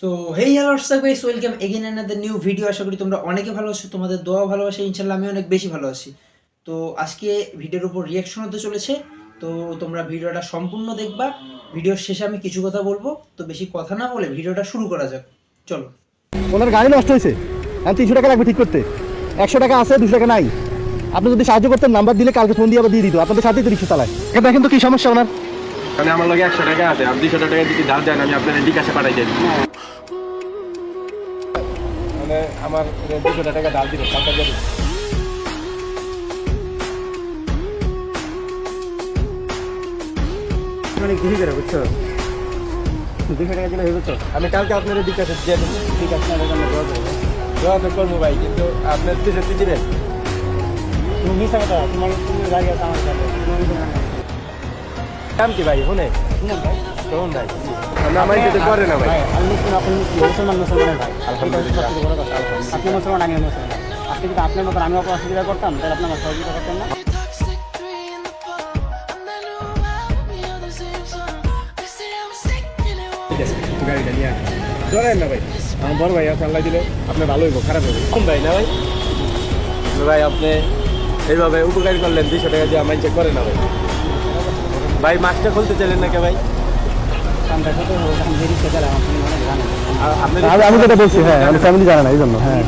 So hey hello WhatsApp guys, welcome again another new video. আশা করি তোমরা অনেকে ভালো আছো, তোমাদের দোয়া ভালোবাসা ইনশাল্লাহ আমি অনেক বেশি ভালো আছি। তো আজকে ভিডিওর উপর রিয়াকশন হতে চলেছে, তো তোমরা ভিডিওটা সম্পূর্ণ দেখবা। ভিডিওর শেষে আমি কিছু কথা বলবো, তো বেশি কথা না বলে ভিডিওটা শুরু করা যাক, চলো। ওনার গাড়ি নষ্ট হয়েছে, আমি 300 টাকা লাগবে ঠিক করতে। 100 টাকা আছে, 200 টাকা নাই। আপনি যদি সাহায্য করতেন, নাম্বার দিলে কালকে ফোন দিয়ে আবার দিয়ে দিত। আপনাদের সাথেই তো রিক্সা চালায়। দেখেন তো কি সমস্যা ওনার। মানে আমার লগে 100 টাকা আছে, আপনি 200 টাকা যদি ধার দেন আমি আপনার বিকাশে পাঠাই দিই। মানে আমার 200 টাকা ধার দিবেন, কালকে দিয়ে দিবেন। অনেক বেশি করে বুঝছো, 200 টাকা দিলে হয়ে যেত। আমি কালকে আপনার বিকাশে দিয়ে দেবো। বিকাশ না দোকানে দোয়া তো করবো ভাই, কিন্তু আপনার 200 দিবেন। তুমি মিশা কথা, তোমার জায়গা আছে আমার কাছে। দাম কি ভাই? শুনে শুনুন ভাই, কেমন ভাই? আমার কিছু করে না ভাই। আমি মুসলিম, আপনি মুসলমানের ভাই। আলহামদুলিল্লাহ। আপনি মুসলমান, আমি মুসলমান। আজকে যদি আপনার মতন আমি আপনার অসুবিধা করতাম, তাহলে আপনি আমার সহযোগিতা করতেন না। ঠিক আছে, গাড়িটা নিয়ে আসেন। ধরেন না ভাই, আমার বড় ভাই আছে, আল্লাহ দিলে আপনার ভালো হইব, খারাপ হবে কোন ভাই না ভাই? ভাই আপনি এইভাবে উপকার করলেন, 200 টাকা দিয়ে আমার চেক করে না ভাই। ভাই মাছটা খুলতে চাইলেন না কে ভাই? আমি যেটা বলছি, হ্যাঁ, আমি ফ্যামিলি জানে না এই জন্য। হ্যাঁ,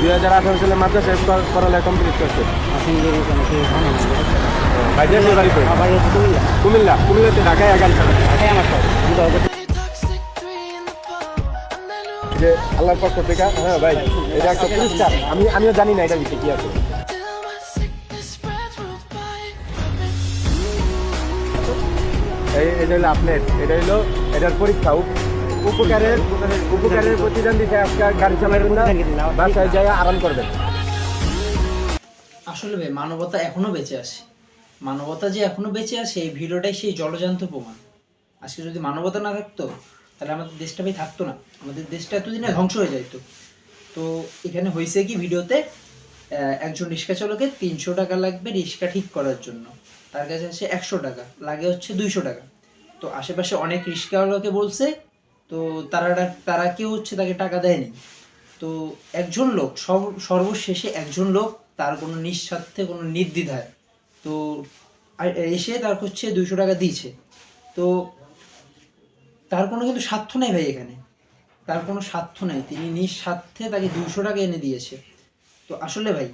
2018 সালে মাদ্রাসা পড়ালেখা কমপ্লিট করছে। ভাই দেশের বাড়ি কই? কুমিল্লা। কুমিল্লাতে ঢাকায় আগামী যে আল্লাহর পক্ষ থেকে। হ্যাঁ ভাই, এটা একটা পুরস্কার। আমিও জানি না এটা ভিতরে কি আছে। এটা হলো আপনার, এটা হলো এটার পরীক্ষা। উপকারের প্রতিদান দিতে আজকে গাড়ি চালাবেন না, বাসায় যায় আরাম করবেন। আসলে ভাই মানবতা এখনো বেঁচে আছে, মানবতা যে এখনো বেঁচে আছে এই ভিডিওটাই সেই জলজান্ত প্রমাণ। আজকে যদি মানবতা না থাকতো তাহলে আমাদের দেশটা ভাই থাকতো না, আমাদের দেশটা এতদিনে ধ্বংস হয়ে যাইতো। তো এখানে হয়েছে কি, ভিডিওতে একজন রিক্সা চালকের 300 টাকা লাগবে রিক্সা ঠিক করার জন্য, তার কাছে আছে 100 টাকা, লাগে হচ্ছে 200 টাকা। তো আশেপাশে অনেক রিক্সাওয়ালাকে বলছে, তো তারা কেউ হচ্ছে তাকে টাকা দেয়নি। তো একজন লোক সর্বশেষে একজন লোক তার কোনো নিঃস্বার্থে কোনো নির্দ্বিধায় তো এসে তার হচ্ছে 200 টাকা দিয়েছে। তো তার কোনো কিন্তু স্বার্থ নেই ভাই, এখানে তার কোনো স্বার্থ নেই, তিনি নিঃস্বার্থে তাকে 200 টাকা এনে দিয়েছে। তো আসলে ভাই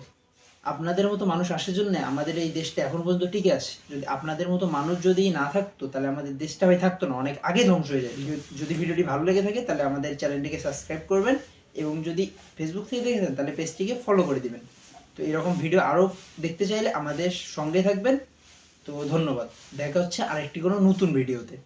আপনাদের মতো মানুষ আসার জন্য আমাদের এই দেশটা এখন পর্যন্ত টিকে আছে। যদি আপনাদের মতো মানুষ যদি না থাকতো তাহলে আমাদের দেশটা ভাই থাকতো না, অনেক আগে ধ্বংস হয়ে যায়। যদি ভিডিওটি ভালো লেগে থাকে তাহলে আমাদের চ্যানেলটিকে সাবস্ক্রাইব করবেন, এবং যদি ফেসবুক থেকে দেখেছেন তাহলে পেজটিকে ফলো করে দিবেন। তো এরকম ভিডিও আরও দেখতে চাইলে আমাদের সঙ্গে থাকবেন। তো ধন্যবাদ, দেখা হচ্ছে আরেকটি কোনো নতুন ভিডিওতে।